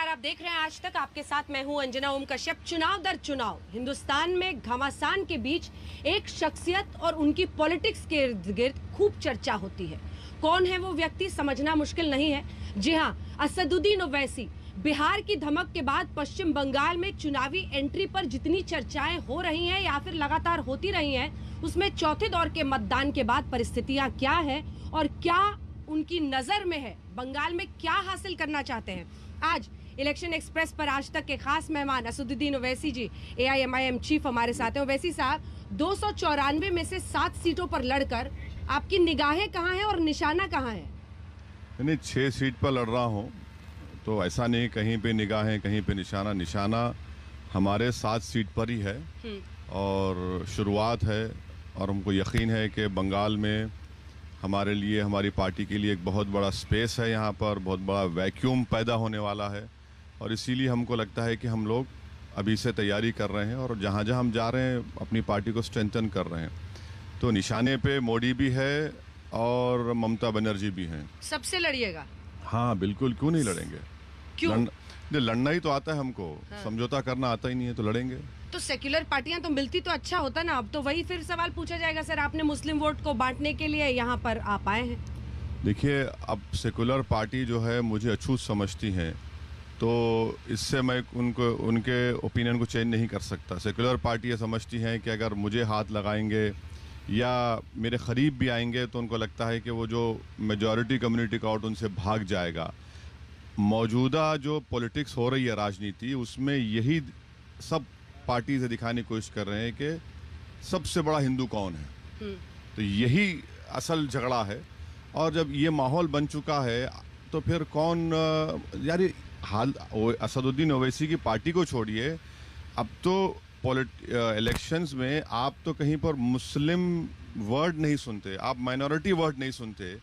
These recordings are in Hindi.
नमस्कार, आप देख रहे हैं आज तक। आपके साथ मैं हूं अंजना ओम कश्यप। चुनाव दर चुनाव हिंदुस्तान में घमासान के बीच एक शख्सियत और उनकी पॉलिटिक्स के इर्द गिर्द खूब चर्चा होती है। कौन है वो व्यक्ति समझना मुश्किल नहीं है। जी हां, असदुद्दीन ओवैसी। बिहार की धमक के बाद पश्चिम बंगाल में चुनावी एंट्री पर जितनी चर्चाएं हो रही हैं या फिर लगातार होती रही हैं, उसमें चौथे दौर के मतदान के बाद परिस्थितियां क्या है और क्या उनकी नजर में है, बंगाल में क्या हासिल करना चाहते हैं। आज इलेक्शन एक्सप्रेस पर आज तक के खास मेहमान असदुद्दीन ओवैसी जी, AIMIM चीफ हमारे साथ हैं। ओवैसी साहब, 294 में से 7 सीटों पर लड़कर आपकी निगाहें कहाँ हैं और निशाना कहाँ है? नहीं, 6 सीट पर लड़ रहा हूँ, तो ऐसा नहीं कहीं पे निगाहें कहीं पे निशाना हमारे 7 सीट पर ही है और शुरुआत है। और हमको यकीन है कि बंगाल में हमारे लिए, हमारी पार्टी के लिए एक बहुत बड़ा स्पेस है, यहाँ पर बहुत बड़ा वैक्यूम पैदा होने वाला है। और इसीलिए हमको लगता है कि हम लोग अभी से तैयारी कर रहे हैं और जहाँ जहाँ हम जा रहे हैं अपनी पार्टी को स्ट्रेंथन कर रहे हैं। तो निशाने पे मोदी भी है और ममता बनर्जी भी हैं। सबसे लड़िएगा? हाँ बिल्कुल, क्यों नहीं लड़ेंगे। क्यों? लड़ना ही तो आता है हमको। हाँ। समझौता करना आता ही नहीं है, तो लड़ेंगे। तो सेक्युलर पार्टियां तो मिलती तो अच्छा होता ना। अब तो वही फिर सवाल पूछा जाएगा, सर आपने मुस्लिम वोट को बांटने के लिए यहाँ पर आप आए हैं। देखिए, अब सेक्युलर पार्टी जो है मुझे अछूत समझती हैं, तो इससे मैं उनके ओपिनियन को चेंज नहीं कर सकता। सेक्युलर पार्टी ये समझती हैं कि अगर मुझे हाथ लगाएंगे या मेरे करीब भी आएंगे तो उनको लगता है कि वो जो मेजॉरिटी कम्युनिटी का वोट उनसे भाग जाएगा। मौजूदा जो पॉलिटिक्स हो रही है, राजनीति, उसमें यही सब पार्टी से दिखाने की कोशिश कर रहे हैं कि सबसे बड़ा हिंदू कौन है। तो यही असल झगड़ा है। और जब ये माहौल बन चुका है तो फिर कौन, यार हाल असदुद्दीन ओवैसी की पार्टी को छोड़िए, अब तो इलेक्शंस में आप तो कहीं पर मुस्लिम वर्ड नहीं सुनते, आप माइनॉरिटी वर्ड नहीं सुनते।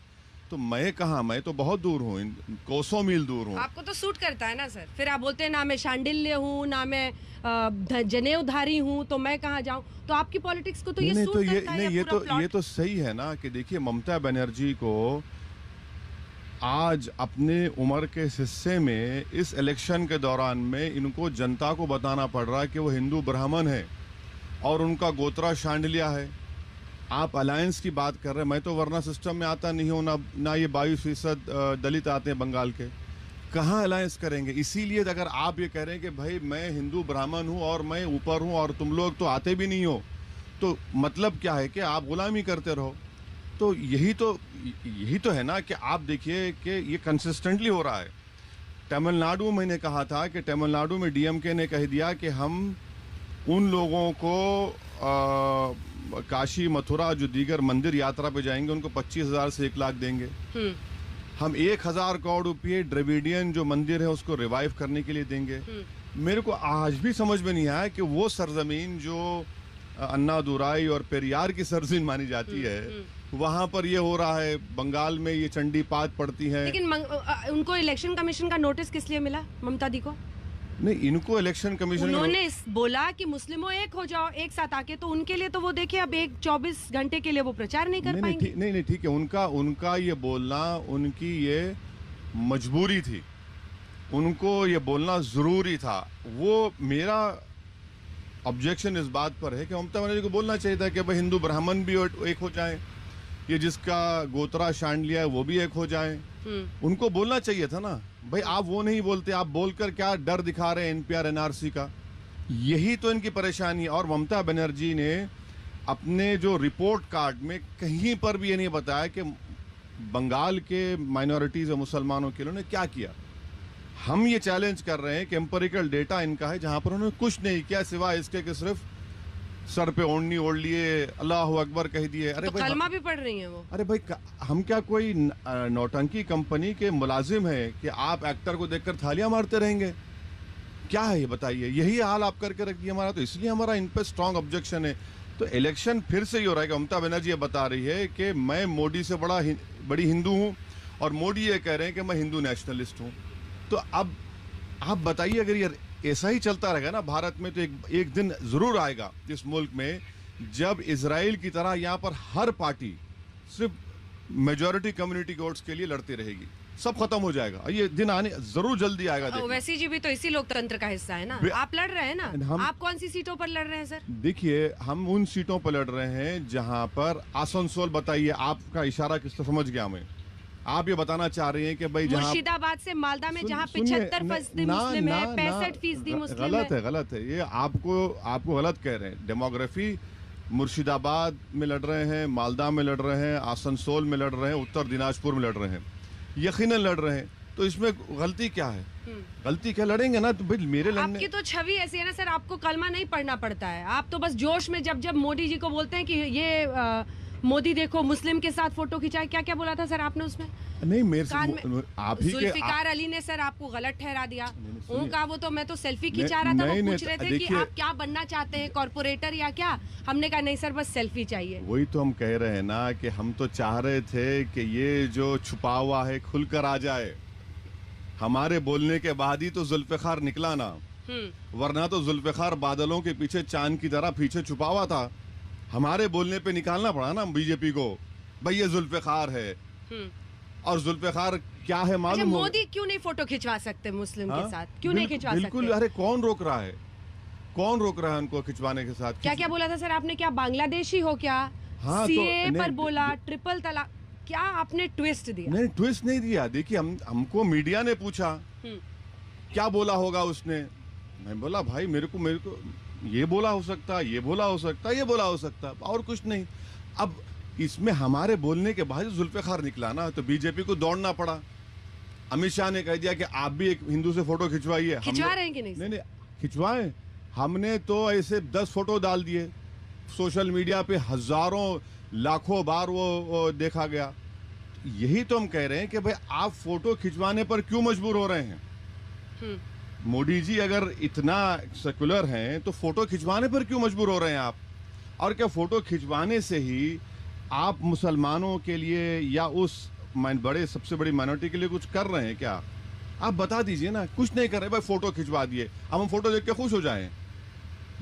तो मैं कहाँ, मैं तो बहुत दूर हूँ, कोसों मील दूर हूँ। आपको तो सूट करता है ना सर। फिर आप बोलते हैं ना मैं शांडिल्य हूँ, ना मैं जनेऊधारी हूँ, तो मैं कहाँ जाऊँ। तो आपकी पॉलिटिक्स को तो ये सूट करता है। ये तो सही है ना कि देखिए, ममता बनर्जी को आज अपने उम्र के हिस्से में इस इलेक्शन के दौरान में इनको जनता को बताना पड़ रहा है कि वो हिंदू ब्राह्मण है और उनका गोत्रा शांडिल्या है। आप अलायंस की बात कर रहे हैं, मैं तो वर्ना सिस्टम में आता नहीं हूँ, ना ये 22% दलित आते हैं बंगाल के। कहाँ अलायंस करेंगे? इसीलिए अगर आप ये कह रहे हैं कि भाई मैं हिंदू ब्राह्मण हूँ और मैं ऊपर हूँ और तुम लोग तो आते भी नहीं हो, तो मतलब क्या है कि आप गुलामी करते रहो। तो यही तो है ना कि आप देखिए कि ये कंसिस्टेंटली हो रहा है। तमिलनाडु में मैंने कहा था कि तमिलनाडु में DMK ने कह दिया कि हम उन लोगों को काशी, मथुरा, जो दीगर मंदिर यात्रा पे जाएंगे, उनको 25,000 से 1 लाख देंगे। हम 1,000 करोड़ रुपये द्रविडियन जो मंदिर है उसको रिवाइव करने के लिए देंगे। मेरे को आज भी समझ में नहीं आया कि वो सरजमीन जो अन्नादुराई और पेरियार की सरजमीन मानी जाती है, वहां पर ये हो रहा है। बंगाल में ये चंडी पात पड़ती है। लेकिन उनको इलेक्शन कमीशन का नोटिस किस लिए मिला, ममता दी को? नहीं, इनको इलेक्शन कमीशन, उन्होंने बोला कि मुस्लिमों एक हो जाओ एक साथ आके, तो उनके लिए तो वो देखिए अब 24 घंटे के लिए वो प्रचार नहीं कर पाएंगे। नहीं, ठीक है, उनका ये बोलना, उनकी ये मजबूरी थी, उनको ये बोलना जरूरी था। वो मेरा ऑब्जेक्शन इस बात पर है कि ममता बनर्जी को बोलना चाहिए था कि भाई हिंदू ब्राह्मण भी एक हो जाए, ये जिसका गोत्रा शांडिल्या है वो भी एक हो जाए। उनको बोलना चाहिए था ना भाई। आप वो नहीं बोलते, आप बोलकर क्या डर दिखा रहे हैं NPR NRC का। यही तो इनकी परेशानी है। और ममता बनर्जी ने अपने जो रिपोर्ट कार्ड में कहीं पर भी ये नहीं बताया कि बंगाल के माइनॉरिटीज और मुसलमानों के लिए उन्होंने क्या किया। हम ये चैलेंज कर रहे हैं कि एम्पेरिकल डेटा इनका है जहां पर उन्होंने कुछ नहीं किया सिवाय इसके कि सिर्फ सर पे ओढ़नी ओढ़ लिए, अल्लाह अकबर कह दिए। अरे तो कलमा भी पढ़ रही हैं वो। अरे भाई, हम क्या कोई नौटंकी कंपनी के मुलाजिम है कि आप एक्टर को देखकर थालियां मारते रहेंगे? क्या है ये बताइए। यही हाल आप करके रख दिया हमारा। तो इसलिए हमारा इन पे स्ट्रांग ऑब्जेक्शन है। तो इलेक्शन फिर से ही हो रहा है कि ममता बनर्जी ये बता रही है कि मैं मोदी से बड़ी हिंदू हूँ और मोदी ये कह रहे हैं कि मैं हिंदू नेशनलिस्ट हूँ। तो अब आप बताइए, अगर ये ऐसा ही चलता रहेगा ना भारत में, तो एक दिन जरूर आएगा इस मुल्क में जब इजराइल की तरह यहाँ पर हर पार्टी सिर्फ मेजॉरिटी कम्युनिटी वोट्स के लिए लड़ती रहेगी। सब खत्म हो जाएगा। ये दिन आने जरूर जल्दी आएगा। देखना। ओवैसी जी भी तो इसी लोकतंत्र का हिस्सा है ना। आप लड़ रहे हैं ना, आप कौन सी सीटों पर लड़ रहे हैं सर? देखिए, हम उन सीटों पर लड़ रहे हैं जहां पर आसनसोल, बताइए, आपका इशारा किस तरह समझ गया मैं। आप ये बताना चाह रहे हैं कि भाई जहां मुर्शिदाबाद से मालदा में जहां 75% मुस्लिम है, 65% मुस्लिम है। गलत है ये। आपको गलत कह रहे हैं। डेमोग्राफी मुर्शिदाबाद में लड़ रहे हैं, मालदा में लड़ रहे हैं, आसनसोल में लड़ रहे हैं, उत्तर दिनाजपुर में लड़ रहे हैं, यकीनन लड़ रहे हैं। तो इसमें गलती क्या है? गलती क्या, लड़ेंगे ना। तो भाई मेरे लड़ने, आपकी तो छवि ऐसी है ना सर, आपको कलमा नहीं पढ़ना पड़ता है। आप तो बस जोश में जब मोदी जी को बोलते हैं कि ये मोदी देखो मुस्लिम के साथ फोटो खिंचाए, क्या क्या बोला था सर आपने उसमें? नहीं, मेरे से आप ही के जुल्फिकार अली ने सर आपको गलत ठहरा दिया। उनका वो तो मैं तो सेल्फी खिंचा रहा था, वो पूछ रहे थे कि आप क्या बनना चाहते हैं, कॉर्पोरेटर या क्या? हमने कहा नहीं सर, बस सेल्फी चाहिए। वही तो हम कह रहे हैं ना कि हम तो चाह रहे थे कि ये जो छुपा हुआ है खुलकर आ जाए। हमारे बोलने के बाद ही तो जुल्फिकार निकला ना, वरना तो जुल्फिकार बादलों के पीछे चांद की तरह पीछे छुपा हुआ था। हमारे बोलने पे निकालना पड़ा ना बीजेपी को, भाई ये जुल्फिकार है। और जुल्फिकार क्या है मालूम? मोदी क्यों नहीं फोटो खिंचवा सकते मुस्लिम के साथ? क्यों नहीं खिंचवा सकते? बिल्कुल। अरे कौन रोक रहा है? कौन रोक रहा है उनको खिंचवाने के साथ? क्या क्या बोला था सर आपने? क्या बांग्लादेशी हो क्या? हाँ, सीए पर बोला, ट्रिपल तलाक, क्या आपने ट्विस्ट दिया? नहीं, ट्विस्ट नहीं दिया। देखिए, हमको मीडिया ने पूछा क्या बोला होगा उसने। मैं बोला भाई मेरे को ये बोला हो सकता, ये बोला हो सकता, ये बोला हो सकता, और कुछ नहीं। अब इसमें हमारे बोलने के बाद जुल्फिकार निकला ना, तो बीजेपी को दौड़ना पड़ा। अमित शाह ने कह दिया कि आप भी एक हिंदू से फोटो खिंचवाइए। खिंचवा रहे हैं कि नहीं? नहीं, खिंचवाएं। हमने तो ऐसे 10 फोटो डाल दिए सोशल मीडिया पे, हजारों लाखों बार वो देखा गया। यही तो हम कह रहे हैं कि भाई आप फोटो खिंचवाने पर क्यों मजबूर हो रहे हैं? मोदी जी अगर इतना सेकुलर हैं तो फोटो खिंचवाने पर क्यों मजबूर हो रहे हैं आप? और क्या फोटो खिंचवाने से ही आप मुसलमानों के लिए या उस बड़े सबसे बड़ी माइनॉरिटी के लिए कुछ कर रहे हैं क्या? आप बता दीजिए ना। कुछ नहीं कर रहे भाई, फोटो खिंचवा दिए, हम फोटो देख के खुश हो जाएं।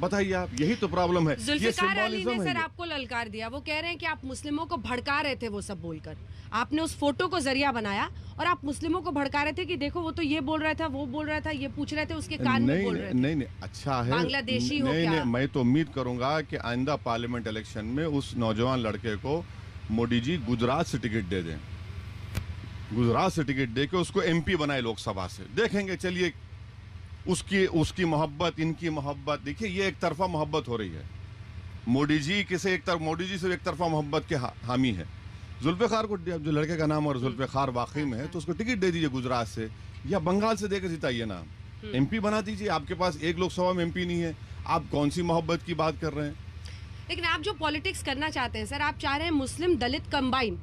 बताइए आप, यही तो प्रॉब्लम है। जुल्फिकार अली ने सर आपको ललकार दिया। वो कह रहे हैं कि आप मुस्लिमों को भड़का रहे थे, वो सब बोलकर आपने उस फोटो को जरिया बनाया और आप मुस्लिमों को भड़का रहे थे कि देखो वो तो ये बोल रहा था, वो बोल रहा था, ये पूछ रहे थे, उसके कान में बोल रहे थे। नहीं, अच्छा है, बांग्लादेशी हो क्या? नहीं, मैं तो उम्मीद करूंगा कि आइंदा पार्लियामेंट इलेक्शन में उस नौजवान लड़के को मोदी जी गुजरात से टिकट दे दें। गुजरात से टिकट दे के उसको एमपी बनाए लोकसभा से। देखेंगे, चलिए उसकी मोहब्बत, इनकी मोहब्बत। देखिए, ये एक तरफा मोहब्बत हो रही है। मोदी जी से एक तरफा मोहब्बत के हामी है। जुल्फिकार को, जो लड़के का नाम और जुल्फिकार वाकई में है, तो उसको टिकट दे दीजिए गुजरात से या बंगाल से देकर जिताइए ना, एमपी बना दीजिए। आपके पास एक लोकसभा में एमपी नहीं है, आप कौन सी मोहब्बत की बात कर रहे हैं? लेकिन आप जो पॉलिटिक्स करना चाहते हैं सर, आप चाह रहे हैं मुस्लिम दलित कंबाइन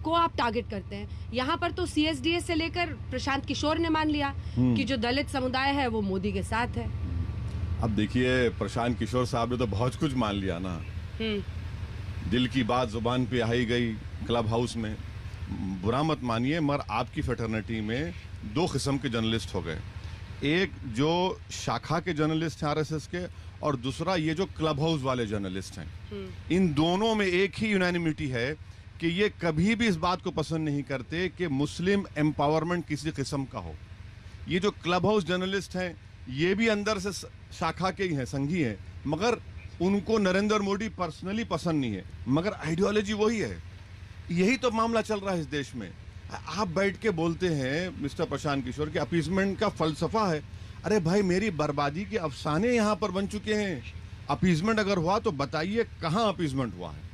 को आप टारगेट करते हैं। यहाँ पर तो सीएसडीएस से लेकर प्रशांत किशोर ने मान लिया कि जो दलित समुदाय है वो मोदी के साथ है। अब देखिए, प्रशांत किशोर साहब ने तो बहुत कुछ मान लिया ना। दिल की बात जुबान पे आई गई क्लब हाउस में। बुरा मत मानिए, मगर आपकी फेटर्निटी में 2 किस्म के जर्नलिस्ट हो गए। एक जो शाखा के जर्नलिस्ट हैं आरएसएस के, और दूसरा ये जो क्लब हाउस वाले जर्नलिस्ट हैं। इन दोनों में एक ही यूनानिमिटी है कि ये कभी भी इस बात को पसंद नहीं करते कि मुस्लिम एम्पावरमेंट किसी किस्म का हो। ये जो क्लब हाउस जर्नलिस्ट हैं, ये भी अंदर से शाखा के ही हैं, संघी हैं, मगर उनको नरेंद्र मोदी पर्सनली पसंद नहीं है, मगर आइडियोलॉजी वही है। यही तो मामला चल रहा है इस देश में। आप बैठ के बोलते हैं मिस्टर प्रशांत किशोर कि अपीजमेंट का फलसफा है। अरे भाई, मेरी बर्बादी के अफसाने यहाँ पर बन चुके हैं। अपीजमेंट अगर हुआ तो बताइए कहाँ अपीजमेंट हुआ है?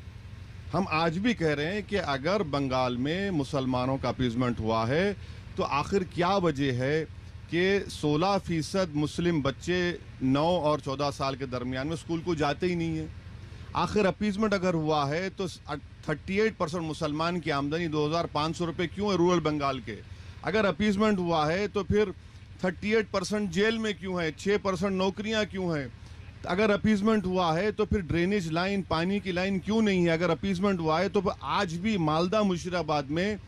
हम आज भी कह रहे हैं कि अगर बंगाल में मुसलमानों का अपीजमेंट हुआ है तो आखिर क्या वजह है कि 16% मुस्लिम बच्चे 9 और 14 साल के दरमियान में स्कूल को जाते ही नहीं है? आखिर अपीजमेंट अगर हुआ है तो 38% मुसलमान की आमदनी 2500 रुपये क्यों है रूरल बंगाल के? अगर अपीजमेंट हुआ है तो फिर 38% जेल में क्यों है? 6% नौकरियां क्यों हैं? अगर अपीजमेंट हुआ है तो फिर ड्रेनेज लाइन, पानी की लाइन क्यों नहीं है? अगर अपीजमेंट हुआ है तो आज भी मालदा मुशीराबाद में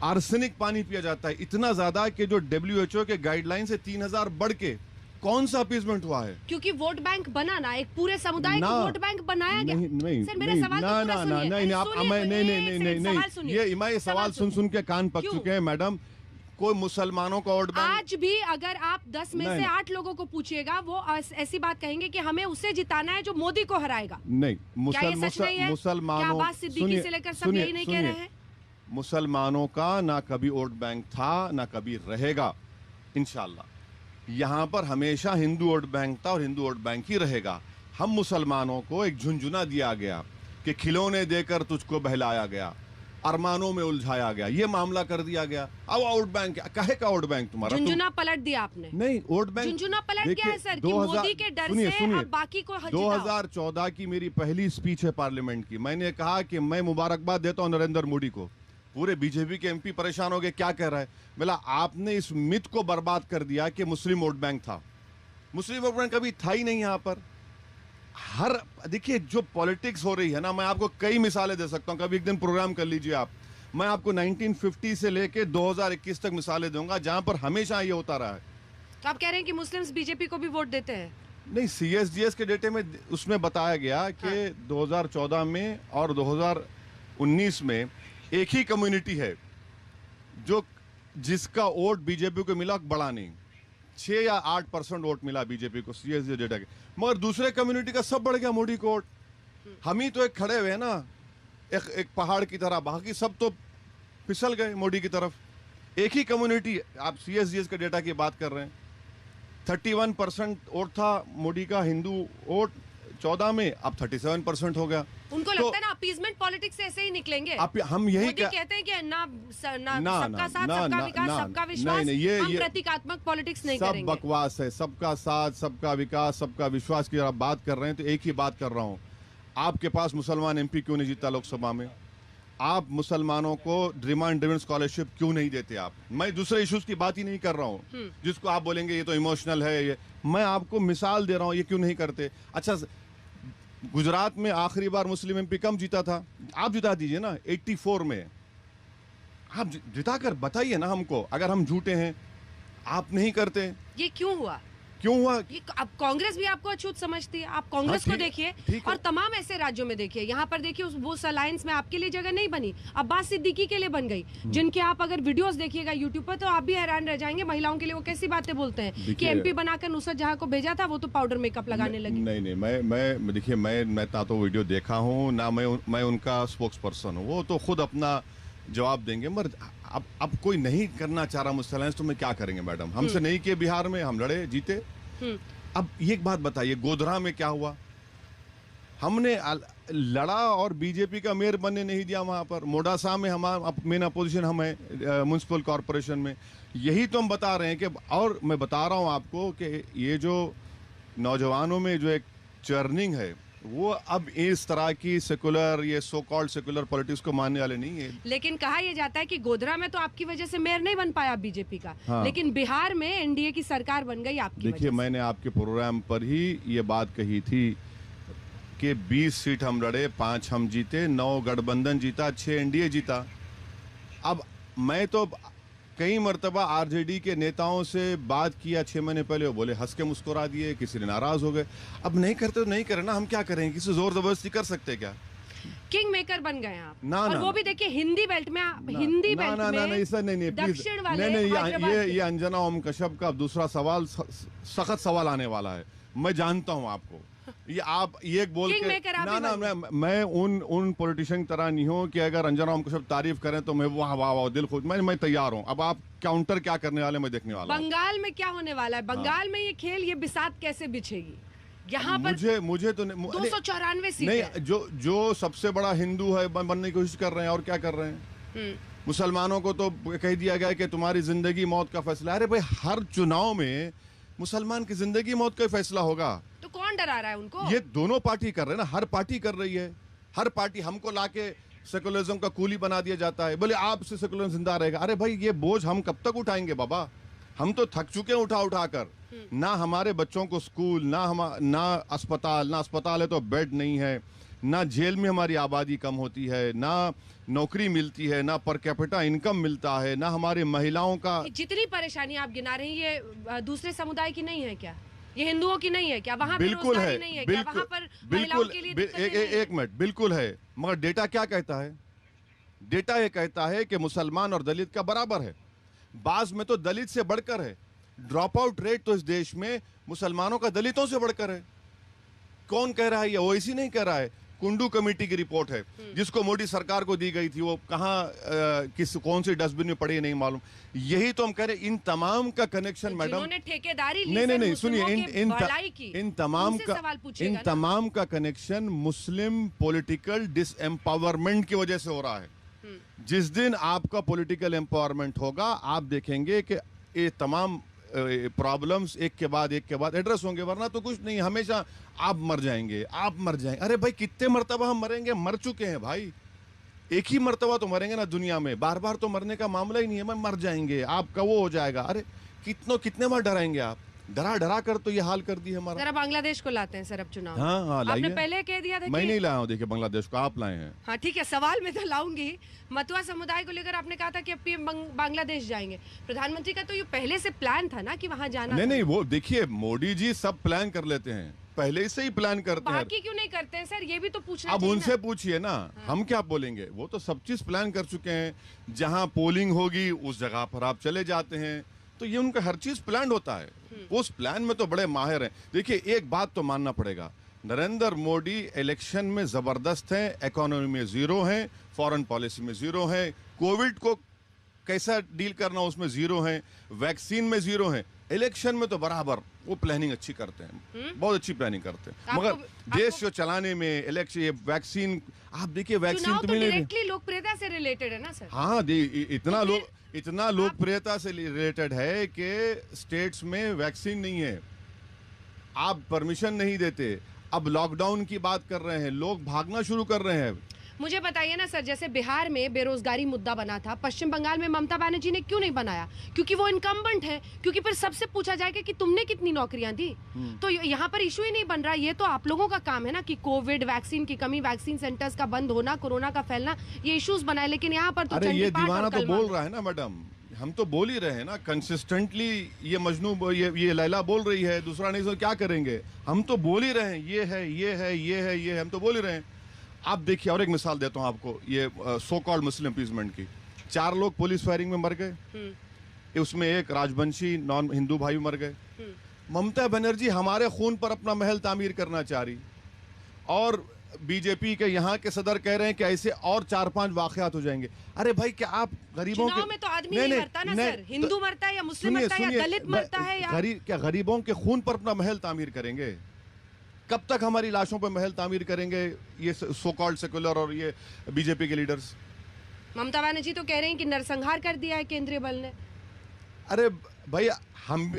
आर्सेनिक पानी पिया जाता है, इतना ज़्यादा कि जो WHO के गाइडलाइन से 3000 बढ़ के कौन सा अपीजमेंट हुआ है? क्योंकि वोट बैंक बना ना, एक पूरे समुदाय को वोट बैंक बनाया गया। नहीं, सर मेरा सवाल तो पूरा सुनिए। नहीं, आप नहीं, मैं ये सवाल सुन के कान पक चुके हैं मैडम। कोई मुसलमानों का वोट बैंक, आज भी अगर आप 10 में से 8 लोगों को पूछिएगा, वो ऐसी बात कहेंगे कि हमें उसे जिताना है जो मोदी को हराएगा। नहीं, मुसलमानों, अब्बास सिद्दीकी से लेकर सब यही नहीं कह रहे हैं? मुसलमानों का ना कभी वोट बैंक था, ना कभी रहेगा इंशाल्लाह। यहाँ पर हमेशा हिंदू वोट बैंक था और हिंदू वोट बैंक ही रहेगा। हम मुसलमानों को एक झुंझुना दिया गया कि खिलौने देकर तुझको बहलाया गया, अरमानों में उलझाया गया, ये मामला कर दिया गया। अब वोट बैंक कहे का वोट बैंक तुम्हारा? झुंझुना पलट दिया आपने। नहीं, वोट बैंक झुंझुना पलट गया है सर, कि मोदी के डर से अब बाकी को 2014 की मेरी पहली स्पीच है पार्लियामेंट की। मैंने कहा कि मैं मुबारकबाद देता हूं नरेंद्र मोदी को। पूरे बीजेपी के एमपी परेशान हो गए, क्या कह रहा है? बोला आपने इस मिथ को बर्बाद कर दिया कि मुस्लिम वोट बैंक था। मुस्लिम वोट बैंक कभी था ही नहीं यहाँ पर। हर देखिए जो पॉलिटिक्स हो रही है ना, मैं आपको कई मिसालें दे सकता हूं, कभी एक दिन प्रोग्राम कर लीजिए आप। मैं आपको 1950 से लेके 2021 तक मिसालें दूंगा जहां पर हमेशा ये होता रहा है। तो आप कह रहे हैं कि मुस्लिम्स बीजेपी को भी वोट देते हैं? नहीं, CSDS के डेटे में उसमें बताया गया कि 2014 में और 2019 में एक ही कम्युनिटी है जो जिसका वोट बीजेपी को मिला, बड़ा नहीं, 6 या 8% वोट मिला बीजेपी को CSDS डेटा के, मगर दूसरे कम्युनिटी का सब बढ़ गया मोदी को वोट। हम ही तो एक खड़े हुए हैं ना एक पहाड़ की तरह, बाकी सब तो फिसल गए मोदी की तरफ। एक ही कम्युनिटी, आप CSDS के डेटा की बात कर रहे हैं, 31% वोट था मोदी का हिंदू वोट 14 में, अब 37% हो गया। उनको तो, लगता है ना अपीजमेंट पॉलिटिक्स से ऐसे ही निकलेंगे। हम यही कहते हैं कि ना सबका साथ, सबका विकास, सबका विश्वास, हम प्रतीकात्मक पॉलिटिक्स नहीं करेंगे। सब बकवास है। सबका साथ, सबका विकास, सबका विश्वास की आप बात कर रहे हैं तो एक ही बात कर रहा हूं, आपके पास मुसलमान MP क्यों नहीं जीता लोकसभा में? आप मुसलमानों को डिमांड ड्रिवन स्कॉलरशिप क्यों नहीं देते? आप, मैं दूसरे इश्यूज की बात ही नहीं कर रहा हूं जिसको आप बोलेंगे ये तो इमोशनल है। ये मैं आपको मिसाल दे रहा हूं, ये क्यों नहीं करते? अच्छा, गुजरात में आखिरी बार मुस्लिम MP कम जीता था? आप जिता दीजिए ना, 84 में। आप जिता कर बताइए ना हमको, अगर हम झूठे हैं। आप नहीं करते, ये क्यों हुआ? क्यों हुआ? अब कांग्रेस भी आपको अछूत समझती है। आप कांग्रेस को देखिए और तमाम ऐसे राज्यों में देखिए, यहाँ पर देखिए वो अलायंस में आपके लिए जगह नहीं बनी, अब्बास सिद्दीकी के लिए बन गई, जिनके आप अगर वीडियोस देखिएगा यूट्यूब पर तो आप भी हैरान रह जाएंगे। महिलाओं के लिए वो कैसी बातें बोलते हैं कि MP बनाकर नुसरत जहां को भेजा था वो तो पाउडर मेकअप लगाने लगी। नहीं, मैं देखिए, मैं ना तो वीडियो देखा हूँ ना मैं उनका स्पोक्स पर्सन हूँ, वो तो खुद अपना जवाब देंगे। मगर अब कोई नहीं करना चाह रहा मुझसे अलायंस, तो मैं क्या करेंगे मैडम? हमसे नहीं किए बिहार में, हम लड़े जीते। अब एक बात बताइए, गोधरा में क्या हुआ? हमने लड़ा और बीजेपी का मेयर बनने नहीं दिया वहां पर। मोडासा में हमारा मेन अपोजिशन हम है म्युनिसिपल कॉरपोरेशन में। यही तो हम बता रहे हैं कि, और मैं बता रहा हूं आपको कि ये जो नौजवानों में जो एक चर्निंग है, वो अब इस तरह की सेकुलर, ये सो कॉल्ड सेकुलर पॉलिटिक्स को मानने वाले नहीं है। लेकिन कहा यह जाता है कि गोधरा में तो आपकी वजह से मेयर नहीं बन पाया बीजेपी का, लेकिन बिहार में NDA की सरकार बन गई आपकी वजह से। देखिए, मैंने आपके प्रोग्राम पर ही ये बात कही थी कि 20 सीट हम लड़े, 5 हम जीते, 9 गठबंधन जीता, 6 NDA जीता। अब मैं तो कई मरतबा RJD के नेताओं से बात किया 6 महीने पहले, वो बोले हंस के मुस्कुरा दिए, किसी ने नाराज हो गए। अब नहीं करते तो नहीं करे ना, हम क्या करेंगे? किसी जोर जबरदस्ती कर सकते क्या? किंग मेकर बन गए आप। ना, और ना, वो भी देखिए हिंदी बेल्ट में, दक्षिण वाले ये अंजना ओम कश्यप का दूसरा सवाल सख्त सवाल आने वाला है। मैं जानता हूं आपको, ये आप ये बोल के ना मैं उन पॉलिटिशियन तरह नहीं हूं कि अगर अंजना ओम कश्यप तारीफ करें तो मैं वाह वाह वाह दिल खुश, मैं तैयार हूं। अब आप काउंटर क्या करने वाले मैं देखने वाला हूं। बंगाल में क्या होने वाला है? बंगाल में ये खेल, ये बिसात कैसे बिछेगी? यहाँ पर मुझे तो 294 सीट नहीं, जो सबसे बड़ा हिंदू है बनने की कोशिश कर रहे हैं, और क्या कर रहे हैं? मुसलमानों को तो कह दिया गया कि तुम्हारी जिंदगी मौत का फैसला। अरे भाई, हर चुनाव में मुसलमान की जिंदगी मौत का फैसला होगा, तो कौन डरा रहा है उनको? ये दोनों पार्टी कर रहे हैं ना, हर पार्टी कर रही है। हर पार्टी हमको लाके सेकुलरिज्म का कूली बना दिया जाता है, बोले आपसे सेकुलरिज्म जिंदा रहेगा। अरे भाई, ये बोझ हम कब तक उठाएंगे बाबा? हम तो थक चुके हैं उठा कर। ना हमारे बच्चों को स्कूल, ना अस्पताल है तो बेड नहीं है, ना जेल में हमारी आबादी कम होती है, ना नौकरी मिलती है, ना पर कैपिटा इनकम मिलता है, ना हमारी महिलाओं का। जितनी परेशानी आप गिना रही हैं, ये दूसरे समुदाय की नहीं है क्या? ये हिंदुओं की नहीं है क्या? वहाँ बिल्कुल है, बेरोजगारी नहीं है क्या? वहाँ पर महिलाओं के लिए दिक्कतें नहीं है? एक मिनट, बिल्कुल है, मगर डेटा क्या कहता है? डेटा ये कहता है कि मुसलमान और दलित का बराबर है, बाज में तो दलित से बढ़कर है। ड्रॉप आउट रेट तो इस देश में मुसलमानों का दलितों से बढ़कर है। कौन कह रहा है? ये ओवैसी नहीं कह रहा है, कुंडू कमेटी की रिपोर्ट है जिसको मोदी सरकार को दी गई थी। वो कहाँ कौन सी डस्टबिन में पड़ी है नहीं मालूम। यही तो हम कह रहे हैं, इन तमाम का कनेक्शन मैडम, जिन्होंने ठेकेदारी ली नहीं सुनिए, इन तमाम का कनेक्शन मुस्लिम पॉलिटिकल डिसएम्पावरमेंट की वजह से हो रहा है। जिस दिन आपका पॉलिटिकल एम्पावरमेंट होगा, आप देखेंगे कि ये तमाम प्रॉब्लम्स एक के बाद एड्रेस होंगे, वरना तो कुछ नहीं, हमेशा आप मर जाएंगे। अरे भाई, कितने मरतबा हम मरेंगे? मर चुके हैं भाई, एक ही मरतबा तो मरेंगे ना दुनिया में, बार बार तो मरने का मामला ही नहीं है। मर जाएंगे, आपका वो हो जाएगा। अरे कितने बार डराएंगे आप? डरा कर तो ये हाल कर दी है हमारा। जरा बांग्लादेश को लाते हैं सर अब चुनाव। हाँ, आपने पहले कह दिया था। मैं नहीं लाया हूँ, देखिए बांग्लादेश को आप लाए हैं। हाँ ठीक है, सवाल में तो लाऊंगी। मतुआ समुदाय को लेकर आपने कहा था कि अब पीएम बांग्लादेश जाएंगे। प्रधानमंत्री का तो ये पहले से प्लान था ना कि वहाँ जाना। नहीं, वो देखिए, मोदी जी सब प्लान कर लेते हैं, पहले से ही प्लान करते हैं। बाकी क्यों नहीं करते हैं सर? ये भी तो पूछना अब उनसे पूछिए ना। हम क्या बोलेंगे? वो तो सब चीज प्लान कर चुके हैं। जहां पोलिंग होगी उस जगह पर आप चले जाते हैं, तो ये उनका हर चीज प्लान होता है। उस प्लान में तो बड़े माहिर हैं। देखिए, एक बात तो मानना पड़ेगा, नरेंद्र मोदी इलेक्शन में जबरदस्त हैं, इकोनॉमी में जीरो हैं, फॉरेन पॉलिसी में जीरो हैं, कोविड को कैसा डील करना उसमें जीरो हैं, वैक्सीन में जीरो हैं, इलेक्शन में तो बराबर वो प्लानिंग अच्छी करते हैं, बहुत अच्छी प्लानिंग करते हैं। मगर देश को चलाने में इलेक्शन, ये वैक्सीन, आप देखिए वैक्सीन तो डायरेक्टली लोकप्रियता से रिलेटेड है ना सर? हाँ, इतना लोकप्रियता से रिलेटेड है कि स्टेट्स में वैक्सीन नहीं है, आप परमिशन नहीं देते। अब लॉकडाउन की बात कर रहे हैं, लोग भागना शुरू कर रहे हैं। मुझे बताइए ना सर, जैसे बिहार में बेरोजगारी मुद्दा बना था, पश्चिम बंगाल में ममता बनर्जी ने क्यों नहीं बनाया? क्योंकि वो इनकम्बेंट है, क्योंकि फिर सबसे पूछा जाएगा कि तुमने कितनी नौकरियां दी। तो यहाँ पर इशू ही नहीं बन रहा। ये तो आप लोगों का काम है ना कि कोविड वैक्सीन की कमी, वैक्सीन सेंटर्स का बंद होना, कोरोना का फैलना, ये इश्यूज बनाए। लेकिन यहाँ पर तो अरे ये दीवाना तो बोल रहा है ना मैडम, हम तो बोल ही रहे हैं ना कंसिस्टेंटली। ये मजनू, ये लैला बोल रही है, दूसरा नहीं, तो क्या करेंगे? हम तो बोल ही रहे हैं, ये है, ये है, ये है, ये है, हम तो बोल ही रहे हैं। आप देखिए, और एक मिसाल देता हूं आपको, ये सो कॉल्ड मुस्लिम अपीसमेंट की। 4 लोग पुलिस फायरिंग में मर गए, उसमें एक राजवंशी नॉन हिंदू भाई मर गए। ममता बनर्जी हमारे खून पर अपना महल तामीर करना चाह रही, और बीजेपी के यहाँ के सदर कह रहे हैं कि ऐसे और 4-5 वाकयात हो जाएंगे। अरे भाई, क्या आप गरीबों चुनाव में तो आदमी नहीं मरता ना सर, हिंदू मरता है या मुस्लिम मरता है या दलित मरता है या क्या गरीबों के खून पर अपना महल तामीर करेंगे? कब तक हमारी लाशों पर महल तामीर करेंगे ये सो कॉल्ड सेकुलर और ये बीजेपी के लीडर्स? ममता बनर्जी तो कह रहे हैं कि नरसंहार कर दिया है केंद्रीय बल ने। अरे भाई, हम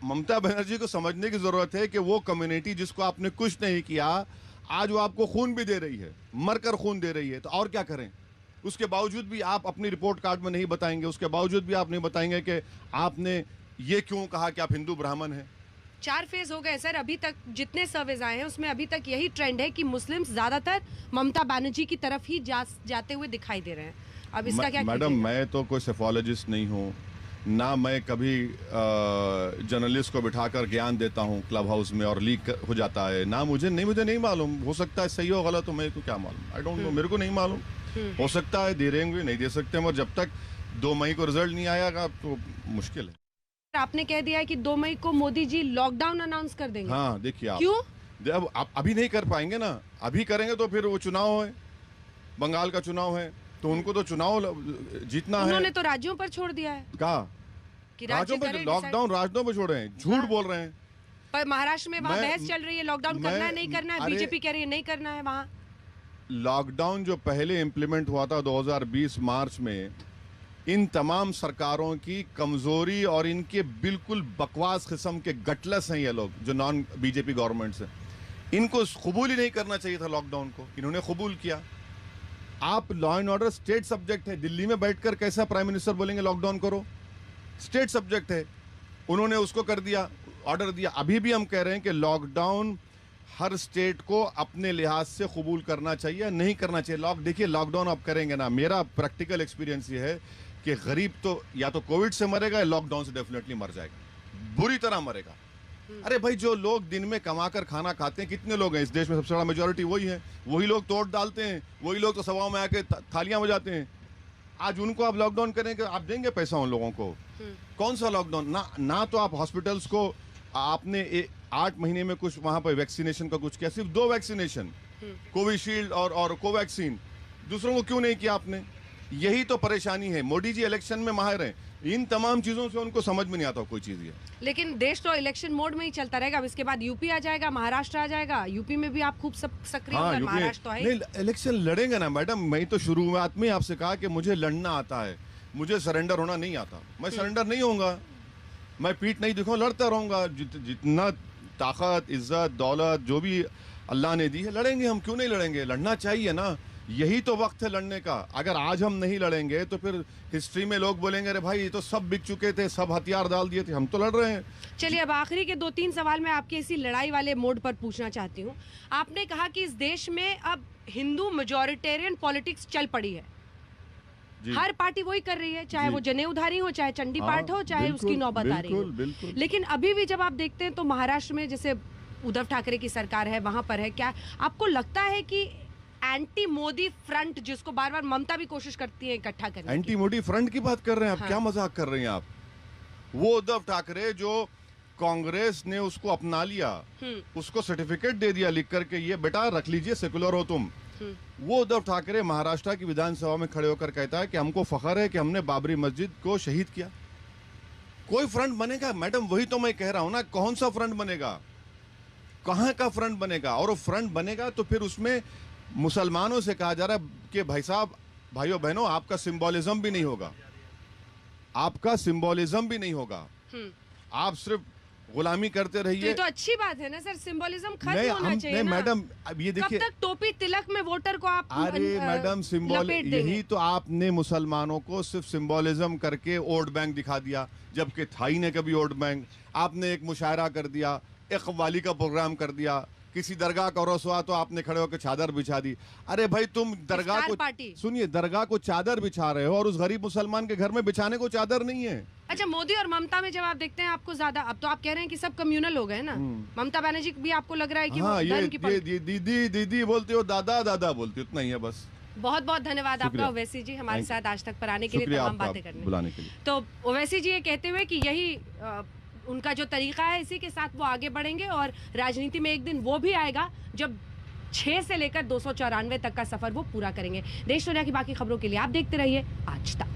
ममता बनर्जी को समझने की जरूरत है कि वो कम्युनिटी जिसको आपने कुछ नहीं किया, आज वो आपको खून भी दे रही है, मरकर खून दे रही है, तो और क्या करें? उसके बावजूद भी आप अपनी रिपोर्ट कार्ड में नहीं बताएंगे, उसके बावजूद भी आप नहीं बताएंगे कि आपने ये क्यों कहा कि आप हिंदू ब्राह्मण हैं। 4 फेज हो गए सर, अभी तक जितने सर्वेज आए हैं उसमें अभी तक यही ट्रेंड है कि मुस्लिम्स ज्यादातर ममता बनर्जी की तरफ ही जाते हुए दिखाई दे रहे हैं। अब इसका क्या? मैडम, मैं तो कोई सेफोलॉजिस्ट नहीं हूँ, ना मैं कभी जर्नलिस्ट को बिठाकर ज्ञान देता हूँ क्लब हाउस में और लीक हो जाता है, ना मुझे नहीं मालूम। हो सकता है सही हो गलत हो, मेरे को क्या मालूम, आई डोंट नो, मेरे को नहीं मालूम। हो सकता है दे रहेंगे, नहीं दे सकते, मगर जब तक 2 मई को रिजल्ट नहीं आएगा तो मुश्किल है। आपने कह दिया है कि 2 मई को मोदी जी लॉकडाउन अनाउंस कर देंगे। हाँ, देखिए आप क्यों? अब आप अभी नहीं कर पाएंगे ना, अभी करेंगे तो फिर वो चुनाव है, बंगाल का चुनाव है, तो उनको तो चुनाव जीतना है। उन्होंने तो राज्यों पर छोड़ दिया है। कहा कि राज्यों पर लॉकडाउन राज्यों पर छोड़े हैं, झूठ बोल रहे हैं। पर महाराष्ट्र में वहाँ बहस चल रही है, लॉकडाउन करना है नहीं करना है, बीजेपी कह रही है नहीं करना है। वहाँ लॉकडाउन जो पहले इंप्लीमेंट हुआ था 2020 मार्च में, इन तमाम सरकारों की कमजोरी और इनके बिल्कुल बकवास किस्म के गटलस हैं ये लोग जो नॉन बीजेपी गवर्नमेंट्स हैं, इनको कबूल ही नहीं करना चाहिए था लॉकडाउन को, इन्होंने कबूल किया। आप law and order state subject है, दिल्ली में बैठकर कैसा प्राइम मिनिस्टर बोलेंगे लॉकडाउन करो? स्टेट सब्जेक्ट है, उन्होंने उसको कर दिया, ऑर्डर दिया। अभी भी हम कह रहे हैं कि लॉकडाउन हर स्टेट को अपने लिहाज से कबूल करना चाहिए, नहीं करना चाहिए। देखिए, लॉकडाउन आप करेंगे ना, मेरा प्रैक्टिकल एक्सपीरियंस ये है कि गरीब तो या तो कोविड से मरेगा या लॉकडाउन से डेफिनेटली मर जाएगा, बुरी तरह मरेगा। अरे भाई, जो लोग दिन में कमा कर खाना खाते हैं, कितने लोग हैं इस देश में? सबसे बड़ा मेजोरिटी वही है। वही लोग तोड़ डालते हैं, वही लोग तो सभाओं में आके थालियां बजाते हैं। आज उनको आप लॉकडाउन करेंगे, आप देंगे पैसा उन लोगों को? कौन सा लॉकडाउन? ना तो आप हॉस्पिटल्स को आपने 8 महीने में कुछ वहां पर वैक्सीनेशन का कुछ किया, सिर्फ 2 वैक्सीनेशन, कोविशील्ड और कोवैक्सीन। दूसरों को क्यों नहीं किया आपने? यही तो परेशानी है। मोदी जी इलेक्शन में माहिर हैं, इन तमाम चीजों से उनको समझ में नहीं आता कोई चीज। ये लेकिन देश तो इलेक्शन मोड में ही चलता रहेगा। अब इसके बाद यूपी आ जाएगा, महाराष्ट्र आ जाएगा। यूपी में भी आप खूब सक्रिय होंगे, महाराष्ट्र तो है। नहीं, इलेक्शन लड़ेंगे ना मैडम। मैं तो शुरुआत में आपसे कहा कि मुझे लड़ना आता है, मुझे सरेंडर होना नहीं आता। मैं सरेंडर नहीं होऊंगा, मैं पीठ नहीं दिखाऊं, लड़ता रहूंगा। जितना ताकत, इज्जत, दौलत जो भी अल्लाह ने दी है, लड़ेंगे हम। क्यों नहीं लड़ेंगे? लड़ना चाहिए ना, यही तो वक्त है लड़ने का। अगर आज हम नहीं लड़ेंगे तो फिर हिस्ट्री में लोग बोलेंगे अरे भाई ये तो सब बिक चुके थे, सब हथियार डाल दिए थे, हम तो लड़ रहे हैं। चलिए, अब आखिरी के 2-3 सवाल मैं आपके इसी लड़ाई वाले मोड पर पूछना चाहती हूँ। आपने कहा कि इस देश में अब हिंदू मेजॉरिटेरियन पॉलिटिक्स चल पड़ी है। हर पार्टी वही कर रही है, चाहे वो जनेऊधारी हो, चाहे चंडी पाठ हो, चाहे उसकी नौबत आ रही हो। लेकिन अभी भी जब आप देखते हैं तो महाराष्ट्र में जैसे उद्धव ठाकरे की सरकार है, वहां पर है, क्या आपको लगता है कि एंटी मोदी फ्रंट, जिसको बार बार ममता भी कोशिश करती है इकट्ठा करने की, एंटी मोदी फ्रंट की बात कर रहे हैं आप? हाँ। क्या मजाक कर रही हैं आप? वो उद्धव ठाकरे जो कांग्रेस ने उसको अपना लिया, उसको सर्टिफिकेट दे दिया लिख करके, ये बेटा रख लीजिए, सेकुलर हो तुम। वो उद्धव ठाकरे महाराष्ट्र की विधानसभा में खड़े होकर कहता है कि हमको फख्र है कि हमने बाबरी मस्जिद को शहीद किया। कोई फ्रंट बनेगा मैडम? वही तो मैं कह रहा हूं ना, कौन सा फ्रंट बनेगा? कहां का फ्रंट बनेगा? और वो फ्रंट बनेगा तो फिर उसमें मुसलमानों से कहा जा रहा है कि भाई साहब, भाइयों बहनों, आपका सिंबोलिज्म भी नहीं होगा, आपका सिंबोलिज्म भी नहीं होगा। आप सिर्फ गुलामी करते रहिए। तो अच्छी बात है ना सर, सिंबोलिज्म खत्म होना चाहिए ना। मैडम, अब ये देखिए, कब तक टोपी तिलक में वोटर को आप अरे मैडम, सिंबल यही तो आपने मुसलमानों को सिर्फ सिंबोलिज्म करके वोट बैंक दिखा दिया, जबकि था ही नहीं कभी वोट बैंक। आपने एक मुशायरा कर दिया, एक कव्वाली का प्रोग्राम कर दिया, किसी दरगाह का रोस हुआ तो आपने खड़े होकर चादर बिछा दी। अरे भाई, तुम दरगाह को, सुनिए, दरगाह को चादर बिछा रहे हो और उस गरीब मुसलमान के घर में बिछाने को चादर नहीं है। अच्छा, मोदी और ममता में जब आप देखते हैं आपको ज्यादा, अब तो आप कह रहे हैं कि सब कम्युनल हो गए ना। ममता बनर्जी भी आपको लग रहा है कि हाँ, वो धर्म की ये दीदी दीदी बोलती हो, दादा दादा बोलती हो, उतना ही है बस। बहुत बहुत धन्यवाद आपका ओवैसी जी, हमारे साथ आज तक पर आने के लिए, तमाम बातें करने बुलाने के लिए। तो ओवैसी जी ये कहते हुए कि यही उनका जो तरीका है, इसी के साथ वो आगे बढ़ेंगे और राजनीति में एक दिन वो भी आएगा जब 6 से लेकर 294 तक का सफर वो पूरा करेंगे। देश दुनिया की बाकी खबरों के लिए आप देखते रहिए आज तक।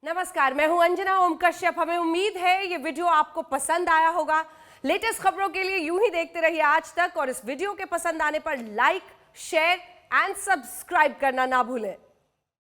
नमस्कार, मैं हूं अंजना ओम कश्यप। हमें उम्मीद है ये वीडियो आपको पसंद आया होगा। लेटेस्ट खबरों के लिए यूं ही देखते रहिए आज तक, और इस वीडियो के पसंद आने पर लाइक, शेयर एंड सब्सक्राइब करना ना भूलें।